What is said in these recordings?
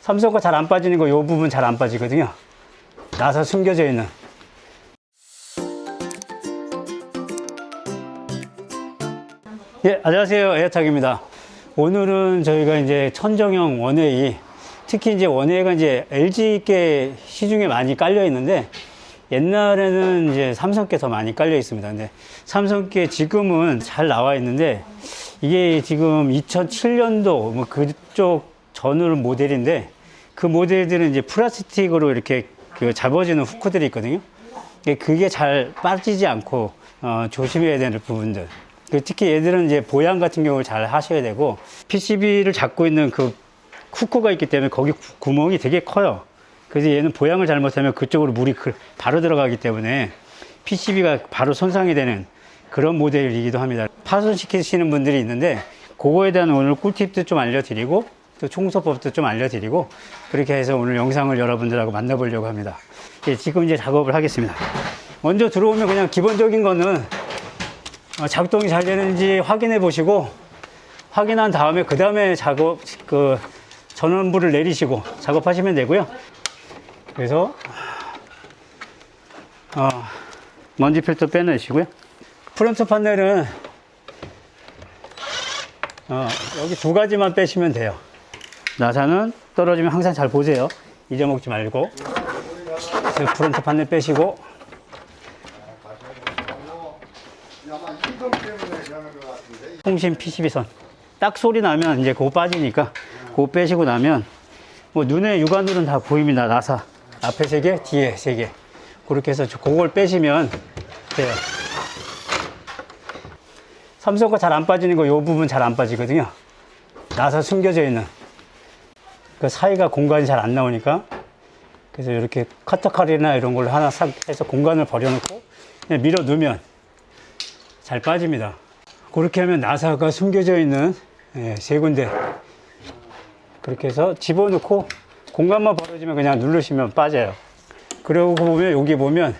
삼성 거 잘 안 빠지는 거, 요 부분 잘 안 빠지거든요. 나사 숨겨져 있는. 예, 안녕하세요. 에어탁입니다. 오늘은 저희가 이제 천정형 원웨이, 특히 이제 원웨이가 이제 LG께 시중에 많이 깔려 있는데, 옛날에는 이제 삼성께 더 많이 깔려 있습니다. 근데 삼성께 지금은 잘 나와 있는데, 이게 지금 2007년도 뭐 그쪽 전후 모델인데, 그 모델들은 이제 플라스틱으로 이렇게 그 잡아지는 후크들이 있거든요. 그게 잘 빠지지 않고 조심해야 되는 부분들. 특히 얘들은 이제 보양 같은 경우를 잘 하셔야 되고, PCB를 잡고 있는 그 후크가 있기 때문에 거기 구멍이 되게 커요. 그래서 얘는 보양을 잘못하면 그쪽으로 물이 바로 들어가기 때문에 PCB가 바로 손상이 되는 그런 모델이기도 합니다. 파손시키시는 분들이 있는데, 그거에 대한 오늘 꿀팁도 좀 알려드리고, 또 청소법도 좀 알려드리고, 그렇게 해서 오늘 영상을 여러분들하고 만나보려고 합니다. 예, 지금 이제 작업을 하겠습니다. 먼저 들어오면 그냥 기본적인 거는 작동이 잘 되는지 확인해 보시고, 확인한 다음에 그 다음에 전원부를 내리시고 작업하시면 되고요. 그래서 먼지 필터 빼내시고요. 프론트 판넬은 여기 두 가지만 빼시면 돼요. 나사는 떨어지면 항상 잘 보세요. 잊어먹지 말고. 그래서 프론트 판넬 빼시고, 통신 PCB선 딱 소리 나면 이제 그거 빠지니까 그거 빼시고 나면 뭐 눈에 육안으로는 다 보입니다. 나사 앞에 3개, 뒤에 3개. 그렇게 해서 그걸 빼시면 돼요. 삼성 거 잘 안 빠지는 거, 요 부분 잘 안 빠지거든요. 나사 숨겨져 있는 그 사이가 공간이 잘 안 나오니까, 그래서 이렇게 커터칼이나 이런 걸로 하나 싹 해서 공간을 버려놓고 그냥 밀어 넣으면 잘 빠집니다. 그렇게 하면 나사가 숨겨져 있는 3군데, 그렇게 해서 집어넣고 공간만 벌어지면 그냥 누르시면 빠져요. 그러고 보면 여기 보면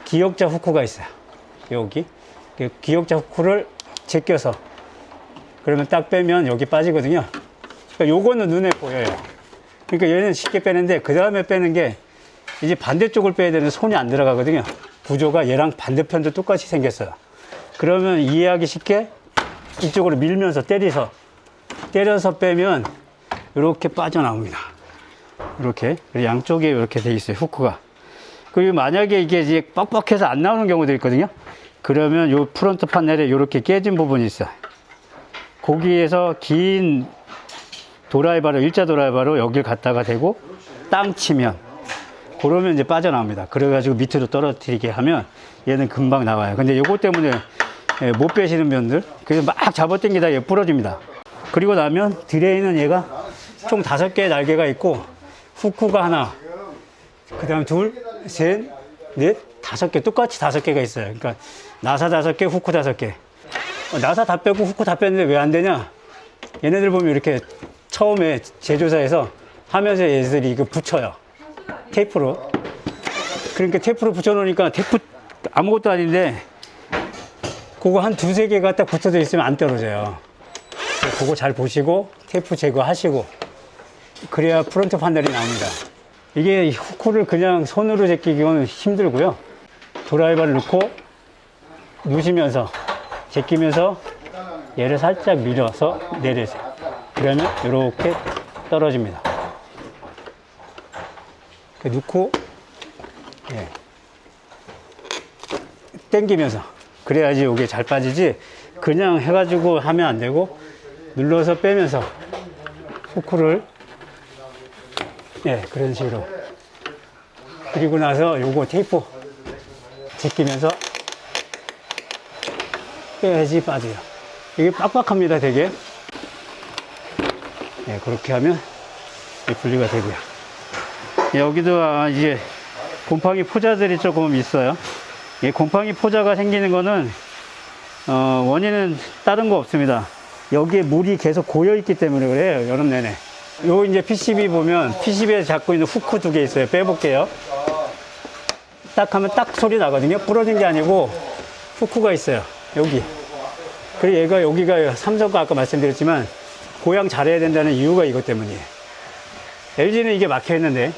기역자 후크가 있어요. 여기 기역자 후크를 제껴서 그러면 딱 빼면 여기 빠지거든요. 그러니까 요거는 눈에 보여요. 그러니까 얘는 쉽게 빼는데, 그 다음에 빼는 게 이제 반대쪽을 빼야 되는데 손이 안 들어가거든요. 구조가 얘랑 반대편도 똑같이 생겼어요. 그러면 이해하기 쉽게 이쪽으로 밀면서 때려서 빼면 이렇게 빠져나옵니다. 이렇게 양쪽에 이렇게 돼 있어요, 후크가. 그리고 만약에 이게 이제 뻑뻑해서 안 나오는 경우도 있거든요. 그러면 요 프론트 판넬에 이렇게 깨진 부분이 있어요. 거기에서 긴 드라이버로, 일자 드라이버로 여길 갖다가 대고 땅 치면, 그러면 이제 빠져나옵니다. 그래가지고 밑으로 떨어뜨리게 하면 얘는 금방 나와요. 근데 요거 때문에 못 빼시는 분들, 그래서 막 잡아당기다 얘 부러집니다. 그리고 나면 드레인은 얘가 총 5개의 날개가 있고, 후크가 하나, 그 다음 둘, 셋, 넷, 5개, 똑같이 5개가 있어요. 그러니까 나사 5개, 후크 5개. 나사 다 빼고 후크 다 뺐는데 왜 안 되냐? 얘네들 보면 이렇게 처음에 제조사에서 하면서 얘들이 이거 붙여요. 테이프로. 그러니까 테이프로 붙여놓으니까 테이프 아무것도 아닌데, 그거 한 2-3개가 딱 붙어져 있으면 안 떨어져요. 그거 잘 보시고 테이프 제거하시고, 그래야 프론트 판넬이 나옵니다. 이게 후크를 그냥 손으로 제끼기는 힘들고요. 드라이버를 넣고 누시면서 제끼면서 얘를 살짝 밀어서 내리세요. 그러면 이렇게 떨어집니다. 넣고 당기면서, 그래야지 이게 잘 빠지지, 그냥 해가지고 하면 안 되고 눌러서 빼면서 후크를 그런 식으로. 그리고 나서 요거 테이프 제끼면서 빼야지 빠져요. 이게 빡빡합니다, 되게. 그렇게 하면 분리가 되고요. 여기도 이제 곰팡이 포자들이 조금 있어요. 곰팡이 포자가 생기는 거는 원인은 다른 거 없습니다. 여기에 물이 계속 고여 있기 때문에 그래요, 여름 내내. 요 이제 PCB 보면 PCB에 잡고 있는 후크 2개 있어요. 빼볼게요. 딱 하면 딱 소리 나거든요. 부러진 게 아니고 후크가 있어요, 여기. 그리고 얘가 여기가 삼성 거 아까 말씀드렸지만 보양 잘해야 된다는 이유가 이것 때문이에요. LG는 이게 막혀 있는데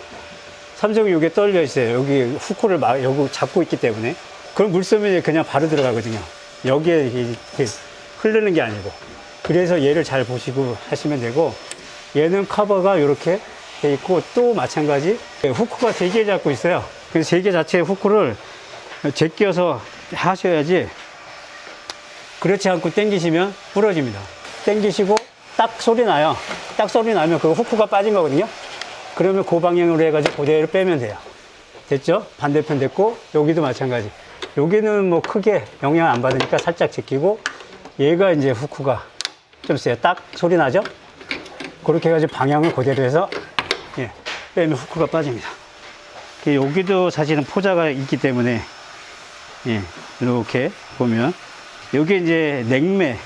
삼성이 이게 떨려 있어요. 여기 후크를 여기 잡고 있기 때문에. 그럼 물소면이 그냥 바로 들어가거든요. 여기에 이렇게 흐르는 게 아니고. 그래서 얘를 잘 보시고 하시면 되고, 얘는 커버가 이렇게 돼 있고, 또 마찬가지 후크가 3개 잡고 있어요. 그래서 3개 자체의 후크를 제껴서 하셔야지, 그렇지 않고 당기시면 부러집니다. 당기시고 딱 소리 나요. 딱 소리 나면 그 후크가 빠진 거거든요. 그러면 그 방향으로 해가지고 그대로 빼면 돼요. 됐죠? 반대편 됐고, 여기도 마찬가지. 여기는 뭐 크게 영향 안 받으니까 살짝 제끼고, 얘가 이제 후크가 좀 세요. 딱 소리 나죠? 그렇게 해가지고 방향을 그대로 해서, 예, 빼면 후크가 빠집니다. 여기도 사실은 포자가 있기 때문에, 예, 이렇게 보면, 여기 이제 냉매,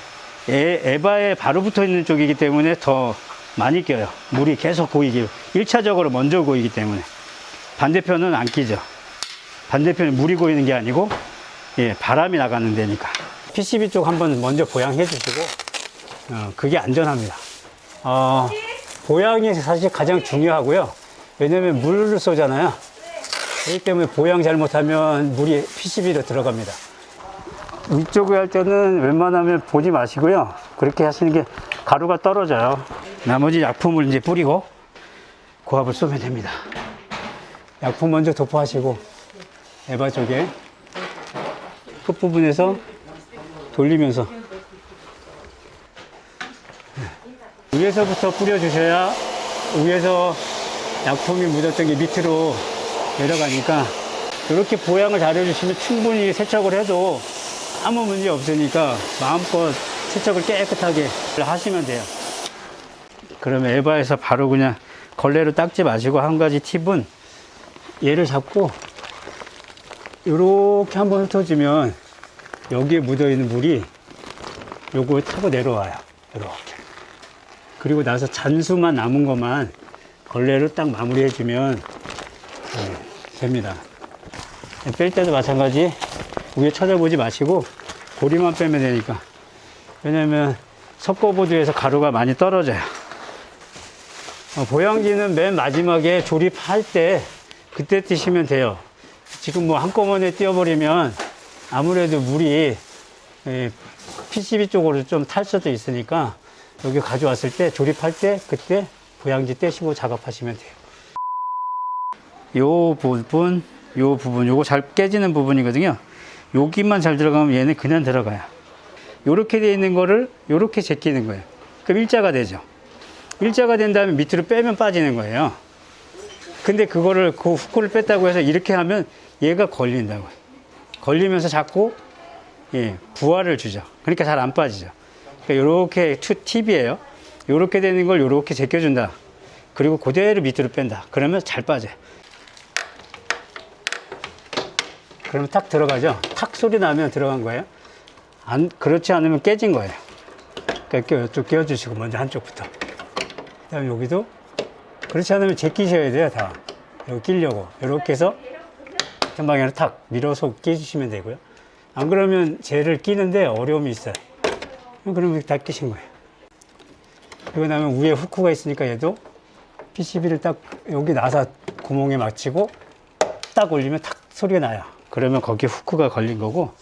에바에 바로 붙어 있는 쪽이기 때문에 더 많이 껴요. 물이 계속 고이기, 1차적으로 먼저 고이기 때문에. 반대편은 안 끼죠. 반대편에 물이 고이는 게 아니고, 예, 바람이 나가는 데니까. PCB 쪽 한번 먼저 보양해 주시고, 그게 안전합니다. 보양이 사실 가장 중요하고요. 왜냐면 물을 쏘잖아요. 그렇기 때문에 보양 잘못하면 물이 PCB로 들어갑니다. 위쪽에 할 때는 웬만하면 보지 마시고요. 그렇게 하시는 게 가루가 떨어져요. 나머지 약품을 이제 뿌리고 고압을 쏘면 됩니다. 약품 먼저 도포하시고, 에바 쪽에 끝부분에서 돌리면서 위에서부터 뿌려주셔야 위에서 약품이 묻었던 게 밑으로 내려가니까, 이렇게 보양을 잘 해주시면 충분히 세척을 해도 아무 문제 없으니까 마음껏 세척을 깨끗하게 하시면 돼요. 그러면 에바에서 바로 그냥 걸레로 닦지 마시고, 한 가지 팁은 얘를 잡고 이렇게 한번 훑어주면 여기에 묻어있는 물이 요걸 타고 내려와요. 이렇게. 그리고 나서 잔수만 남은 것만 걸레로 딱 마무리해주면 됩니다. 뺄 때도 마찬가지 위에 쳐다보지 마시고 고리만 빼면 되니까. 왜냐면 석고보드에서 가루가 많이 떨어져요. 보양지는 맨 마지막에 조립할 때 그때 띄시면 돼요. 지금 뭐 한꺼번에 띄워버리면 아무래도 물이 PCB 쪽으로 좀 탈 수도 있으니까, 여기 가져왔을 때 조립할 때 그때 보양지 떼시고 작업하시면 돼요. 요 부분, 요거 잘 깨지는 부분이거든요. 여기만 잘 들어가면 얘는 그냥 들어가요. 요렇게 되어 있는 거를 요렇게 제끼는 거예요. 그럼 일자가 되죠. 일자가 된 다음에 밑으로 빼면 빠지는 거예요. 근데 그거를, 그 후크를 뺐다고 해서 이렇게 하면 얘가 걸린다고요. 걸리면서 자꾸, 예, 부하를 주죠. 그러니까 잘 안 빠지죠. 그러니까 요렇게 팁이에요. 요렇게 되는 걸 요렇게 제껴준다. 그리고 그대로 밑으로 뺀다. 그러면 잘 빠져요. 그러면 탁 들어가죠. 탁 소리 나면 들어간 거예요. 그렇지 않으면 깨진 거예요. 그러니까 이쪽 끼워주시고, 먼저 한쪽부터. 그 다음에 여기도, 그렇지 않으면 제끼셔야 돼요, 다. 여기 끼려고. 이렇게 해서 같은 방향으로 탁 밀어서 끼주시면 되고요. 안 그러면 쟤를 끼는데 어려움이 있어요. 그러면 다 끼신 거예요. 그리고 나면 위에 후크가 있으니까 얘도 PCB를 딱 여기 나사 구멍에 맞추고 딱 올리면 탁 소리가 나요. 그러면 거기에 후크가 걸린 거고,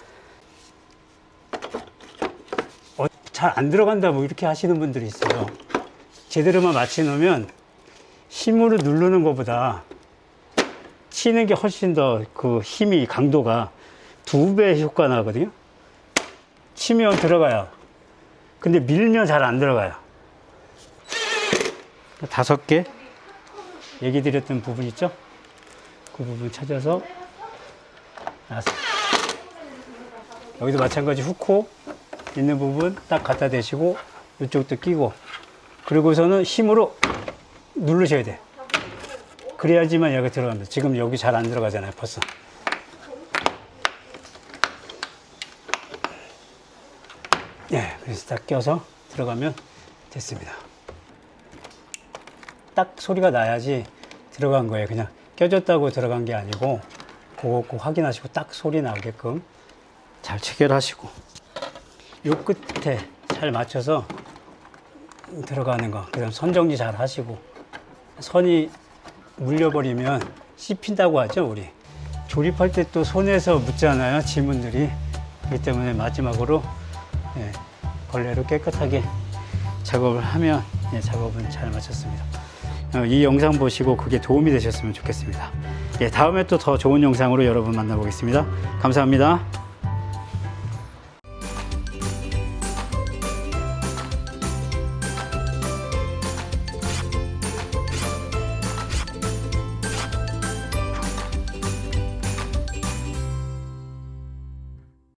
잘 안 들어간다 뭐 이렇게 하시는 분들이 있어요. 제대로만 맞춰 놓으면 힘으로 누르는 것보다 치는 게 훨씬 더 그 힘이, 강도가 2배 효과 나거든요. 치면 들어가요. 근데 밀면 잘 안 들어가요. 5개 얘기 드렸던 부분 있죠? 그 부분 찾아서 놨어요. 여기도 마찬가지 후크 있는 부분 딱 갖다 대시고 이쪽도 끼고, 그리고서는 힘으로 누르셔야 돼. 그래야지만 얘가 들어갑니다. 지금 여기 잘 안 들어가잖아요, 벌써. 예, 그래서 딱 껴서 들어가면 됐습니다. 딱 소리가 나야지 들어간 거예요. 그냥 껴졌다고 들어간 게 아니고, 그거 꼭 확인하시고 딱 소리 나게끔 잘 체결하시고, 요 끝에 잘 맞춰서 들어가는 거, 그 다음 선 정리 잘 하시고, 선이 물려버리면 씹힌다고 하죠, 우리. 조립할 때 또 손에서 묻잖아요, 지문들이. 그렇기 때문에 마지막으로 예, 걸레로 깨끗하게 작업을 하면 예, 작업은 잘 마쳤습니다. 이 영상 보시고 그게 도움이 되셨으면 좋겠습니다. 예, 다음에 또 더 좋은 영상으로 여러분 만나보겠습니다. 감사합니다.